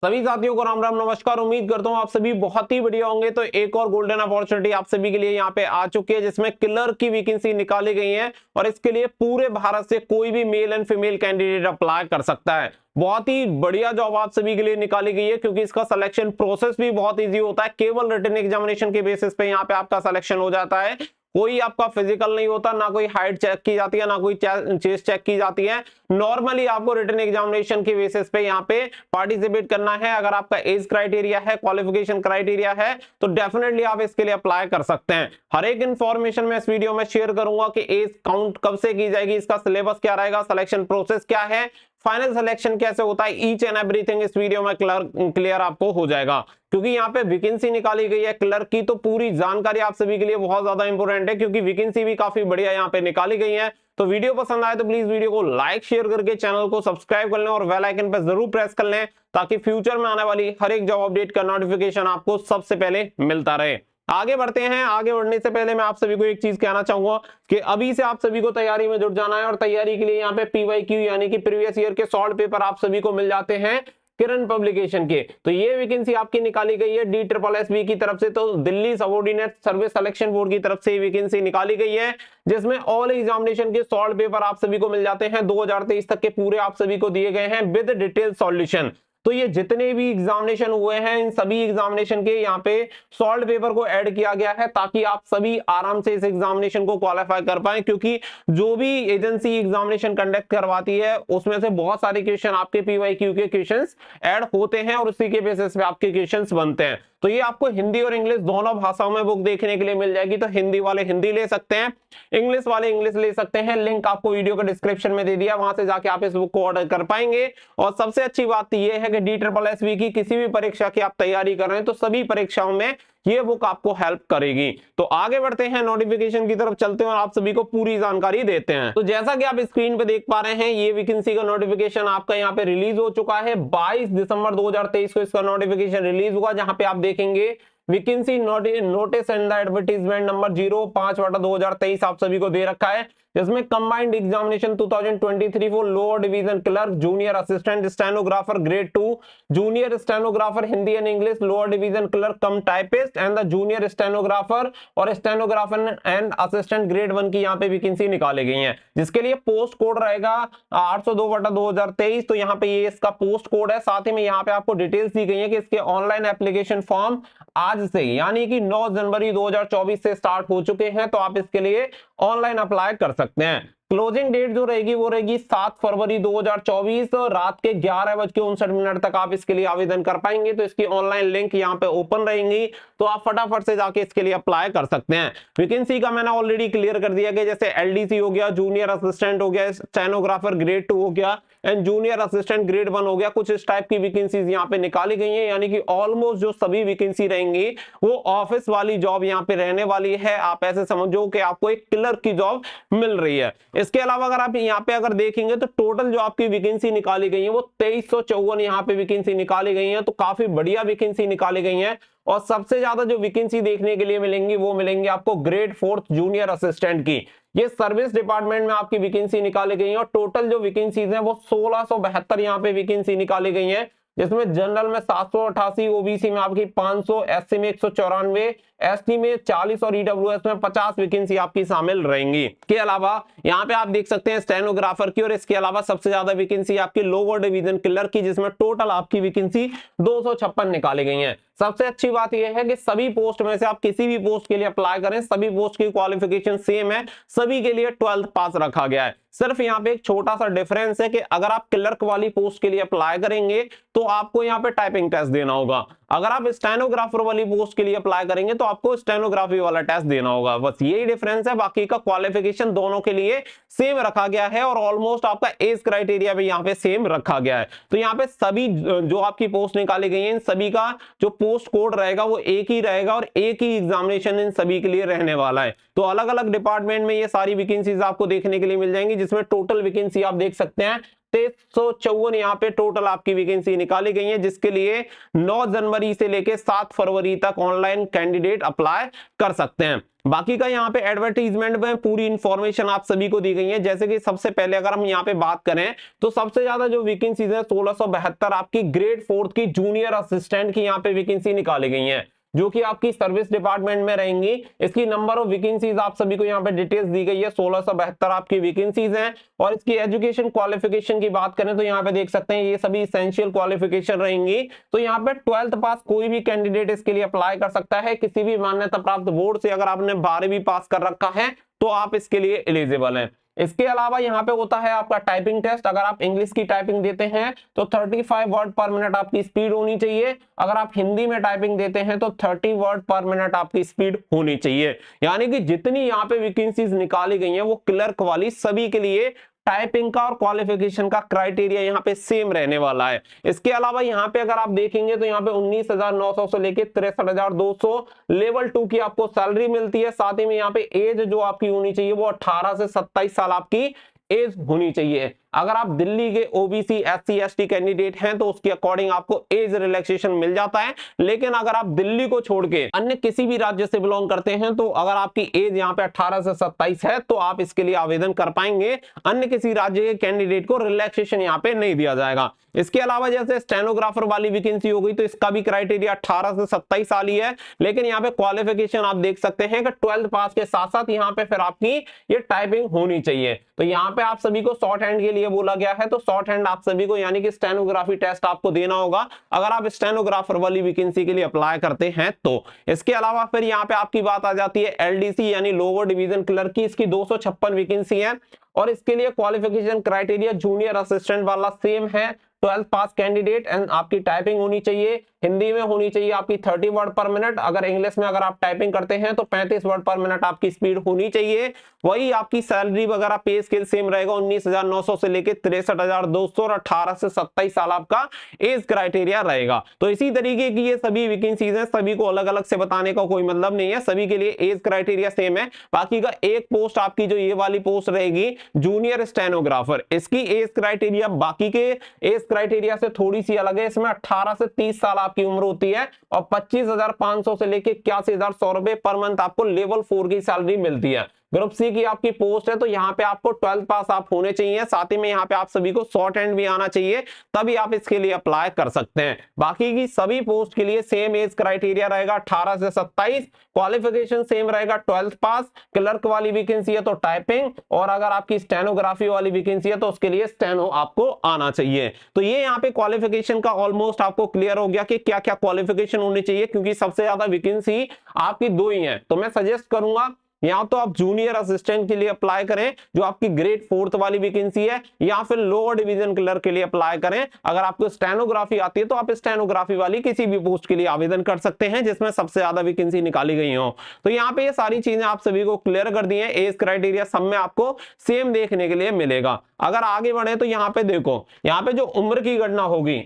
सभी साथियों को राम राम नमस्कार। उम्मीद करता हूं आप सभी बहुत ही बढ़िया होंगे। तो एक और गोल्डन अपॉर्चुनिटी आप सभी के लिए यहाँ पे आ चुकी है, जिसमें क्लर्क की वैकेंसी निकाली गई है और इसके लिए पूरे भारत से कोई भी male and female candidate apply कर सकता है। बहुत ही बढ़िया जॉब आप सभी के लिए निकाली गई है, क्योंकि इसका सिलेक्शन प्रोसेस भी बहुत इजी होता है। केवल रिटन एग्जामिनेशन के बेसिस पे यहाँ पे आपका सिलेक्शन हो जाता है। कोई आपका फिजिकल नहीं होता, ना कोई हाइट चेक की जाती है, ना कोई चेस्ट चेक की जाती है। नॉर्मली आपको रिटन एग्जामिनेशन के बेसिस पे यहाँ पे पार्टिसिपेट करना है। अगर आपका एज क्राइटेरिया है, क्वालिफिकेशन क्राइटेरिया है, तो डेफिनेटली आप इसके लिए अप्लाई कर सकते हैं। हर एक इंफॉर्मेशन में इस वीडियो में शेयर करूंगा कि एज काउंट कब से की जाएगी, इसका सिलेबस क्या रहेगा, सिलेक्शन प्रोसेस क्या है, फाइनल सिलेक्शन कैसे होता है, ईच एंड एवरीथिंग इस वीडियो में क्लियर आपको हो जाएगा। क्योंकि यहाँ पे वैकेंसी निकाली गई है क्लर्क की, तो पूरी जानकारी आप सभी के लिए बहुत ज्यादा इंपॉर्टेंट है, क्योंकि वैकेंसी भी काफी बढ़िया यहाँ पे निकाली गई है। तो वीडियो पसंद आए तो प्लीज वीडियो को लाइक शेयर करके चैनल को सब्सक्राइब कर लें और बेल आइकन पर जरूर प्रेस कर लें, ताकि फ्यूचर में आने वाली हर एक जॉब अपडेट का नोटिफिकेशन आपको सबसे पहले मिलता रहे। आगे बढ़ते हैं। आगे बढ़ने से पहले मैं आप सभी को एक चीज कहना चाहूंगा कि अभी से आप सभी को तैयारी में जुट जाना है, और तैयारी के लिए यहाँ पे PYQ यानी कि प्रीवियस ईयर के सॉल्व पेपर आप सभी को मिल जाते हैं किरण पब्लिकेशन के। तो ये वैकेंसी आपकी निकाली गई है DSSB की तरफ से, तो Delhi subordinate service selection board की तरफ से वैकेंसी निकाली गई है, जिसमें ऑल एग्जामिनेशन के सॉल्व पेपर आप सभी को मिल जाते हैं। 2023 तक के पूरे आप सभी को दिए गए हैं विद डिटेल सॉल्यूशन। तो ये जितने भी एग्जामिनेशन हुए हैं, इन सभी एग्जामिनेशन के यहाँ पे सॉल्व पेपर को ऐड किया गया है, ताकि आप सभी आराम से इस एग्जामिनेशन को क्वालिफाई कर पाए। क्योंकि जो भी एजेंसी एग्जामिनेशन कंडक्ट करवाती है, उसमें से बहुत सारे क्वेश्चन आपके PYQ के क्वेश्चंस ऐड होते हैं और उसी के बेसिस पे आपके क्वेश्चंस बनते हैं। तो ये आपको हिंदी और इंग्लिश दोनों भाषाओं में बुक देखने के लिए मिल जाएगी। तो हिंदी वाले हिंदी ले सकते हैं, इंग्लिश वाले इंग्लिश ले सकते हैं। लिंक आपको वीडियो के डिस्क्रिप्शन में दे दिया, वहां से जाके आप इस बुक को ऑर्डर कर पाएंगे। और सबसे अच्छी बात यह है कि DSSB की किसी भी परीक्षा की आप तैयारी कर रहे हैं, तो सभी परीक्षाओं में ये बुक आपको हेल्प करेगी। तो आगे बढ़ते हैं, नोटिफिकेशन की तरफ चलते हैं और आप सभी को पूरी जानकारी देते हैं। तो जैसा कि आप स्क्रीन पे देख पा रहे हैं, ये वैकेंसी का नोटिफिकेशन आपका यहाँ पे रिलीज हो चुका है। 22 दिसंबर 2023 को इसका नोटिफिकेशन रिलीज हुआ, जहां पे आप देखेंगे vacancy notice and the advertisement number 05/2023 आप सभी को दे रखा है, जिसमें combined examination 2023 for lower division clerk, junior assistant stenographer grade 2, junior stenographer Hindi and English, lower division clerk come typist and the junior stenographer और स्टेनोग्राफर एंड असिस्टेंट ग्रेड 1 की यहाँ पे वैकेंसी निकाली गई है, जिसके लिए पोस्ट कोड रहेगा 802/2023। तो यहाँ पे ये इसका पोस्ट कोड है। साथ ही में यहाँ पे आपको डिटेल्स दी गई है कि इसके ऑनलाइन एप्लीकेशन फॉर्म आज से यानी कि 9 जनवरी 2024 से स्टार्ट हो चुके हैं। तो आप इसके लिए ऑनलाइन अप्लाई कर सकते हैं। क्लोजिंग डेट जो रहेगी वो रहेगी 7 फरवरी 2024 रात के 11:59 तक आप इसके लिए आवेदन कर पाएंगे। तो इसकी ऑनलाइन लिंक यहाँ पे ओपन रहेंगी, तो आप फटाफट से जाके इसके लिए अप्लाई कर सकते हैं। वैकेंसी का मैंने ऑलरेडी क्लियर कर दिया कि जैसे LDC हो गया, जूनियर असिस्टेंट हो गया, स्टेनोग्राफर ग्रेड 2 हो गया एंड जूनियर असिस्टेंट ग्रेड 1 हो गया, कुछ इस टाइप की वैकेंसीज यहाँ पे निकाली गई है। यानी कि ऑलमोस्ट जो सभी वैकेंसी रहेंगी वो ऑफिस वाली जॉब यहाँ पे रहने वाली है। आप ऐसे समझो कि आपको एक क्लर्क की जॉब मिल रही है। इसके अलावा अगर आप यहाँ पे अगर देखेंगे, तो टोटल जो आपकी वैकेंसी निकाली गई है वो 2354 यहाँ पे वैकेंसी निकाली गई है। तो काफी बढ़िया वैकेंसी निकाली गई है। और सबसे ज्यादा जो वैकेंसी देखने के लिए मिलेंगी वो मिलेंगी आपको ग्रेड 4 जूनियर असिस्टेंट की। ये सर्विस डिपार्टमेंट में आपकी वैकेंसी निकाली गई है, और टोटल जो वैकेंसीज हैं वो 1672 यहाँ पे वैकेंसी निकाली गई है, जिसमें जनरल में 788, OBC में आपकी 500, SC में 194, ST में 40 और EWS में 50 वैकेंसी आपकी शामिल रहेंगी। के अलावा यहाँ पे आप देख सकते हैं स्टेनोग्राफर की, और इसके अलावा सबसे ज्यादा वैकेंसी आपकी लोअर डिवीजन क्लर्क की, जिसमें टोटल आपकी वैकेंसी 256 निकाली गई है। सबसे अच्छी बात यह है कि सभी पोस्ट में से आप किसी भी पोस्ट के लिए अप्लाई करें, सभी पोस्ट की क्वालिफिकेशन सेम है, सभी के लिए 12th पास रखा गया है। सिर्फ यहाँ पे एक छोटा सा डिफरेंस है कि अगर आप क्लर्क वाली पोस्ट के लिए अप्लाई करेंगे तो आपको यहाँ पे टाइपिंग टेस्ट देना होगा। अगर आप स्टेनोग्राफर वाली पोस्ट के लिए अप्लाई करेंगे तो आपको स्टेनोग्राफी वाला टेस्ट देना होगा। बस यही डिफरेंस है, बाकी का क्वालिफिकेशन दोनों के लिए सेम रखा गया है, और ऑलमोस्ट आपका एज क्राइटेरिया भी यहाँ पे सेम रखा गया है। तो यहाँ पे सभी जो आपकी पोस्ट निकाली गई है, इन सभी का जो पोस्ट कोड रहेगा वो एक ही रहेगा, और एक ही एग्जामिनेशन इन सभी के लिए रहने वाला है। तो अलग अलग डिपार्टमेंट में ये सारी वैकेंसीज आपको देखने के लिए मिल जाएंगी, जिसमें टोटल वैकेंसी आप देख सकते हैं 2354 यहाँ पे टोटल आपकी वैकेंसी निकाली गई है, जिसके लिए 9 जनवरी से लेके 7 फरवरी तक ऑनलाइन कैंडिडेट अप्लाई कर सकते हैं। बाकी का यहाँ पे एडवर्टीजमेंट में पूरी इंफॉर्मेशन आप सभी को दी गई है। जैसे कि सबसे पहले अगर हम यहाँ पे बात करें तो सबसे ज्यादा जो वैकेंसीज है 1672 आपकी ग्रेड 4 की जूनियर असिस्टेंट की यहाँ पे वैकेंसी निकाली गई है, जो कि आपकी सर्विस डिपार्टमेंट में रहेंगी। इसकी नंबर ऑफ वैकेंसीज आप सभी को यहाँ पे डिटेल्स दी गई है, 1672 आपकी वैकेंसीज हैं। और इसकी एजुकेशन क्वालिफिकेशन की बात करें तो यहाँ पे देख सकते हैं ये सभी एसेंशियल क्वालिफिकेशन रहेंगी। तो यहाँ पे 12th पास कोई भी कैंडिडेट इसके लिए अप्लाई कर सकता है। किसी भी मान्यता प्राप्त बोर्ड से अगर आपने 12वीं पास कर रखा है तो आप इसके लिए एलिजिबल हैं। इसके अलावा यहाँ पे होता है आपका टाइपिंग टेस्ट। अगर आप इंग्लिश की टाइपिंग देते हैं तो 35 वर्ड पर मिनट आपकी स्पीड होनी चाहिए। अगर आप हिंदी में टाइपिंग देते हैं तो 30 वर्ड पर मिनट आपकी स्पीड होनी चाहिए। यानी कि जितनी यहाँ पे वैकेंसीज निकाली गई हैं वो क्लर्क वाली सभी के लिए टाइपिंग का और क्वालिफिकेशन का क्राइटेरिया यहाँ पे सेम रहने वाला है। इसके अलावा यहाँ पे अगर आप देखेंगे तो यहाँ पे 19,900 से लेके 63,200 लेवल 2 की आपको सैलरी मिलती है। साथ ही में यहाँ पे एज जो आपकी होनी चाहिए वो 18 से 27 साल आपकी एज होनी चाहिए। अगर आप दिल्ली के ओबीसी एससी एसटी कैंडिडेट हैं तो उसके अकॉर्डिंग आपको एज रिलैक्सेशन मिल जाता है। लेकिन अगर आप दिल्ली को छोड़ के अन्य किसी भी राज्य से बिलोंग करते हैं तो अगर आपकी एज यहाँ पे 18 से 27 है तो आप इसके लिए आवेदन कर पाएंगे। अन्य किसी राज्य के कैंडिडेट को रिलैक्सेशन यहाँ पे नहीं दिया जाएगा। इसके अलावा जैसे स्टेनोग्राफर वाली वैकेंसी हो गई तो इसका भी क्राइटेरिया 18 से 27 साल ही है। लेकिन यहाँ पे क्वालिफिकेशन आप देख सकते हैं कि 12th पास के साथ साथ यहाँ पे फिर आपकी ये टाइपिंग होनी चाहिए। तो यहाँ पे आप सभी को शॉर्ट हैंड के लिए बोला गया है, तो शॉर्ट हैंड आप सभी को यानी कि स्टेनोग्राफी टेस्ट आपको देना होगा अगर आप स्टेनोग्राफर वाली वैकेंसी के लिए अप्लाई करते हैं तो। इसके अलावा फिर यहाँ पे आपकी बात आ जाती है एलडीसी यानी लोअर डिवीजन क्लर्क की। इसकी 256 वैकेंसी है और इसके लिए क्वालिफिकेशन क्राइटेरिया जूनियर असिस्टेंट वाला सेम है। 12th पास कैंडिडेट एंड आपकी टाइपिंग होनी चाहिए, हिंदी में होनी चाहिए आपकी 30 वर्ड पर मिनट। अगर इंग्लिश में अगर आप टाइपिंग करते हैं तो 35 वर्ड पर मिनट आपकी स्पीड होनी चाहिए। वही आपकी सैलरी वगैरह पे स्केल सेम रहेगा 19,900 से लेके 63,200 और 18 से 27 साल आपका एज क्राइटेरिया रहेगा। तो इसी तरीके की ये सभी वैकेंसीज हैं, सभी को अलग अलग से बताने का कोई मतलब नहीं है, सभी के लिए एज क्राइटेरिया सेम है। बाकी का एक पोस्ट आपकी जो ये वाली पोस्ट रहेगी जूनियर स्टेनोग्राफर, इसकी एज क्राइटेरिया बाकी के एज क्राइटेरिया से थोड़ी सी अलग है। इसमें 18 से 30 साल आपकी उम्र होती है और 25,500 से लेके 81,100 रुपए पर मंथ आपको लेवल 4 की सैलरी मिलती है। ग्रुप सी की आपकी पोस्ट है तो यहाँ पे आपको 12th पास आप होने चाहिए। साथ ही में यहाँ पे आप सभी को शॉर्ट हैंड भी आना चाहिए, तभी आप इसके लिए अप्लाई कर सकते हैं। बाकी की सभी पोस्ट के लिए सेम एज क्राइटेरिया रहेगा 18 से 27, क्वालिफिकेशन सेम रहेगा 12th पास। क्लर्क वाली वैकेंसी है तो टाइपिंग, और अगर आपकी स्टेनोग्राफी वाली वैकेंसी है तो उसके लिए स्टेनो आपको आना चाहिए। तो ये यहाँ पे क्वालिफिकेशन का ऑलमोस्ट आपको क्लियर हो गया कि क्या क्या क्वालिफिकेशन होनी चाहिए, क्योंकि सबसे ज्यादा वैकेंसी आपकी दो ही है। तो मैं सजेस्ट करूंगा या तो आप जूनियर असिस्टेंट के लिए अप्लाई करें जो आपकी ग्रेड 4th वाली वैकेंसी है, या फिर लोअर डिवीजन क्लर्क के लिए अप्लाई करें। अगर आपको स्टेनोग्राफी आती है तो आप स्टेनोग्राफी वाली किसी भी पोस्ट के लिए आवेदन कर सकते हैं जिसमें सबसे ज्यादा वैकेंसी निकाली गई हो। तो यहाँ पे ये सारी चीजें आप सभी को क्लियर कर दी है। एज क्राइटेरिया सब में आपको सेम देखने के लिए मिलेगा। अगर आगे बढ़े तो यहाँ पे देखो, यहाँ पे जो उम्र की गणना होगी,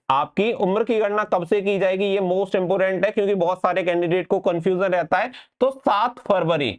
आपकी उम्र की गणना कब से की जाएगी ये मोस्ट इंपोर्टेंट है, क्योंकि बहुत सारे कैंडिडेट को कंफ्यूजन रहता है। तो 7 फरवरी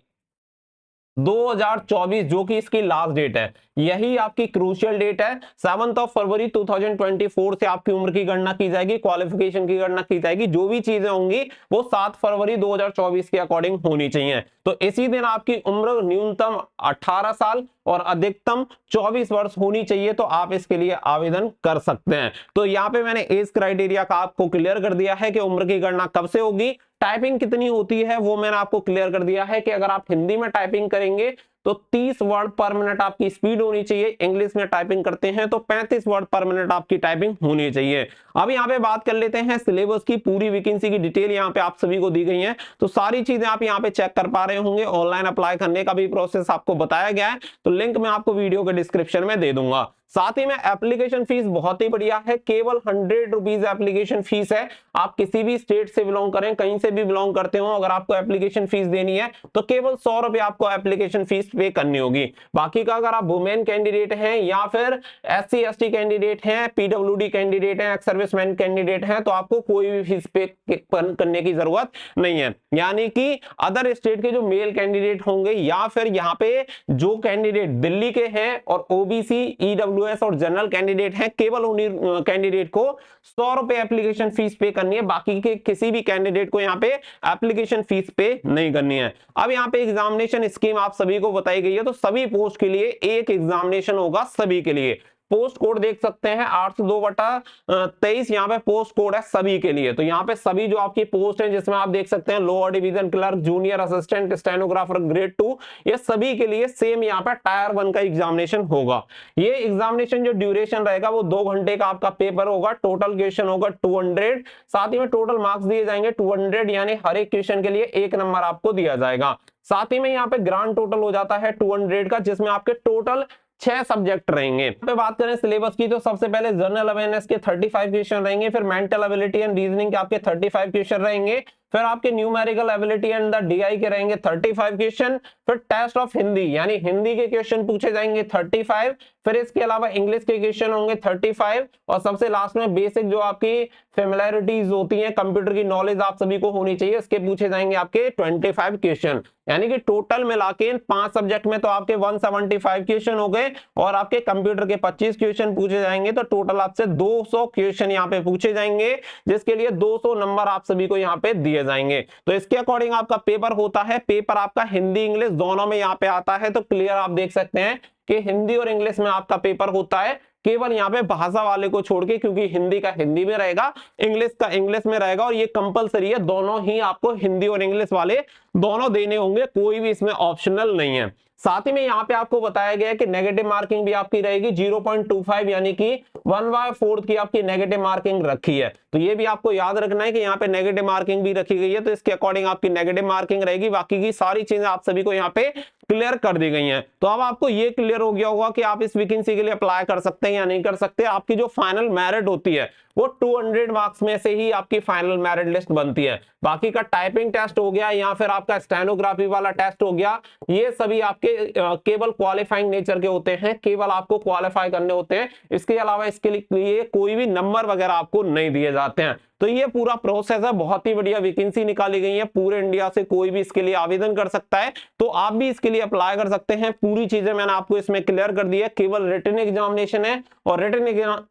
2024 जो कि इसकी लास्ट डेट है, यही आपकी क्रूशियल डेट है। 7 फरवरी 2024 से आपकी उम्र की गणना की जाएगी, क्वालिफिकेशन की गणना की जाएगी। जो भी चीजें होंगी वो 7 फरवरी 2024 के अकॉर्डिंग होनी चाहिए। तो इसी दिन आपकी उम्र न्यूनतम 18 साल और अधिकतम 24 वर्ष होनी चाहिए, तो आप इसके लिए आवेदन कर सकते हैं। तो यहाँ पे मैंने एज क्राइटेरिया का आपको क्लियर कर दिया है कि उम्र की गणना कब से होगी, टाइपिंग कितनी होती है वो मैंने आपको क्लियर कर दिया है कि अगर आप हिंदी में टाइपिंग करेंगे तो 30 वर्ड पर मिनट आपकी स्पीड होनी चाहिए, इंग्लिश में टाइपिंग करते हैं तो 35 वर्ड पर मिनट आपकी टाइपिंग होनी चाहिए। अब यहाँ पे बात कर लेते हैं सिलेबस की। पूरी वैकेंसी की डिटेल यहाँ पे आप सभी को दी गई है, तो सारी चीजें आप यहाँ पे चेक कर पा रहे होंगे। ऑनलाइन अप्लाई करने का भी प्रोसेस आपको बताया गया है, तो लिंक मैं आपको वीडियो के डिस्क्रिप्शन में दे दूंगा। साथ ही में एप्लीकेशन फीस बहुत ही बढ़िया है, केवल 100 रुपीज एप्लीकेशन फीस है। आप किसी भी स्टेट से बिलोंग करें, कहीं से भी बिलोंग करते हो, अगर आपको एप्लीकेशन फीस देनी है तो केवल 100 रुपए आपको एप्लीकेशन फीस पे करनी होगी। बाकी का अगर आप वुमेन कैंडिडेट हैं या फिर SC ST कैंडिडेट हैं, PWD कैंडिडेट हैं, एक्स सर्विसमैन कैंडिडेट हैं, तो आपको कोई भी फीस पे करने की जरूरत नहीं है। यानी कि अदर स्टेट के जो मेल कैंडिडेट होंगे या फिर यहाँ पे जो कैंडिडेट दिल्ली के हैं और OBC, EWS और जनरल कैंडिडेट हैं, केवल उन्हीं कैंडिडेट को 100 रुपए एप्लीकेशन फीस पे करनी है, बाकी के किसी भी कैंडिडेट को यहाँ पे एप्लीकेशन फीस पे नहीं करनी है। अब यहाँ पे एग्जामिनेशन स्कीम आप सभी को बताई गई है, तो सभी पोस्ट के लिए एक एग्जामिनेशन होगा सभी के लिए। पोस्ट कोड देख सकते हैं 802/23 यहाँ पे पोस्ट कोड है सभी के लिए। तो यहाँ पे सभी जो आपकी पोस्ट है जिसमें आप देख सकते हैं lower division clerk, junior assistant, stenographer grade 2, ये सभी के लिए सेम यहाँ पे टायर 1 का एग्जामिनेशन होगा। ये एग्जामिनेशन जो ड्यूरेशन रहेगा वो 2 घंटे का आपका पेपर होगा। टोटल क्वेश्चन होगा 200, साथ ही में टोटल मार्क्स दिए जाएंगे 200, यानी हर एक क्वेश्चन के लिए 1 नंबर आपको दिया जाएगा। साथ ही में यहाँ पे ग्रांड टोटल हो जाता है 200 का, जिसमें आपके टोटल 6 सब्जेक्ट रहेंगे। पे बात करें सिलेबस की, तो सबसे पहले जनरल अवेयरनेस के 35 क्वेश्चन रहेंगे, फिर मेंटल एबिलिटी एंड रीजनिंग के आपके 35 क्वेश्चन रहेंगे, फिर आपके numerical ability and the DI के रहेंगे 35 क्वेश्चन, फिर टेस्ट ऑफ हिंदी यानी हिंदी के क्वेश्चन पूछे जाएंगे 35, फिर इसके अलावा इंग्लिश के क्वेश्चन होंगे 35, और सबसे लास्ट में बेसिक जो आपकी फेमिलैरिटीज होती हैं, कंप्यूटर की नॉलेज आप सभी को होनी चाहिए, इसके पूछे जाएंगे आपके 25 क्वेश्चन। यानी कि टोटल मिला के 5 सब्जेक्ट में तो आपके 175 क्वेश्चन हो गए, और आपके कंप्यूटर के 25 क्वेश्चन पूछे जाएंगे, तो टोटल आपसे 200 क्वेश्चन यहाँ पे पूछे जाएंगे, जिसके लिए 200 नंबर आप सभी को यहाँ पे दिए जाएंगे। तो इसके अकॉर्डिंग आपका पेपर होता है। पेपर आपका हिंदी इंग्लिश दोनों में यहाँ पे आता है, तो क्लियर आप देख सकते हैं कि हिंदी और इंग्लिश में आपका पेपर होता है, केवल यहाँ पे भाषा वाले को छोड़ के, क्योंकि हिंदी का हिंदी में रहेगा, इंग्लिश का इंग्लिश में रहेगा, और ये कंपलसरी है, दोनों ही आपको हिंदी और इंग्लिश वाले दोनों देने होंगे, कोई भी इसमें ऑप्शनल नहीं है। साथ ही में यहाँ पे आपको बताया गया है कि नेगेटिव मार्किंग भी आपकी रहेगी 0.25, यानी कि 1/4 की आपकी नेगेटिव मार्किंग रखी है। तो ये भी आपको याद रखना है कि यहाँ पे नेगेटिव मार्किंग भी रखी गई है, तो इसके अकॉर्डिंग आपकी नेगेटिव मार्किंग रहेगी। बाकी की सारी चीजें आप सभी को यहाँ पे क्लियर कर दी गई हैं। तो अब आपको ये क्लियर हो गया होगा कि आप इस वैकेंसी के लिए अप्लाई कर सकते हैं या नहीं कर सकते। आपकी जो फाइनल मेरिट होती है वो 200 मार्क्स में से ही आपकी फाइनल मेरिट लिस्ट बनती है। बाकी का टाइपिंग टेस्ट हो गया या फिर आपका स्टेनोग्राफी वाला टेस्ट हो गया, ये सभी आपके केवल क्वालिफाइंग नेचर के होते हैं, केवल आपको क्वालिफाई करने होते हैं। इसके अलावा इसके लिए कोई भी नंबर वगैरह आपको नहीं दिए जाते हैं। तो ये पूरा प्रोसेस है, बहुत ही बढ़िया वैकेंसी निकाली गई है, पूरे इंडिया से कोई भी इसके लिए आवेदन कर सकता है, तो आप भी इसके लिए अप्लाई कर सकते हैं। पूरी चीजें मैंने आपको इसमें क्लियर कर दी है। केवल रिटन एग्जामिनेशन है, और रिटन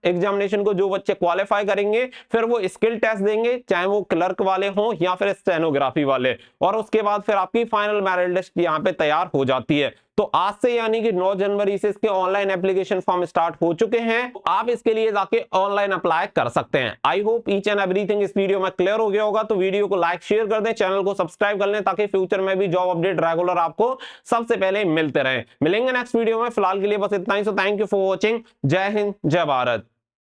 एग्जामिनेशन को जो बच्चे क्वालिफाई करेंगे फिर वो स्किल टेस्ट देंगे, चाहे वो क्लर्क वाले हों या फिर स्टेनोग्राफी वाले, और उसके बाद फिर आपकी फाइनल मेरिट लिस्ट यहाँ पे तैयार हो जाती है। तो आज से यानी कि 9 जनवरी से इसके ऑनलाइन एप्लीकेशन फॉर्म स्टार्ट हो चुके हैं, तो आप इसके लिए जाके ऑनलाइन अप्लाई कर सकते हैं। I hope each and everything इस वीडियो में क्लियर हो गया होगा। तो वीडियो को लाइक शेयर कर दें, चैनल को सब्सक्राइब कर लें, ताकि फ्यूचर में भी जॉब अपडेट रेगुलर आपको सबसे पहले मिलते रहे। मिलेंगे नेक्स्ट वीडियो में, फिलहाल के लिए बस इतना ही। So thank you for watching. जय हिंद, जय भारत।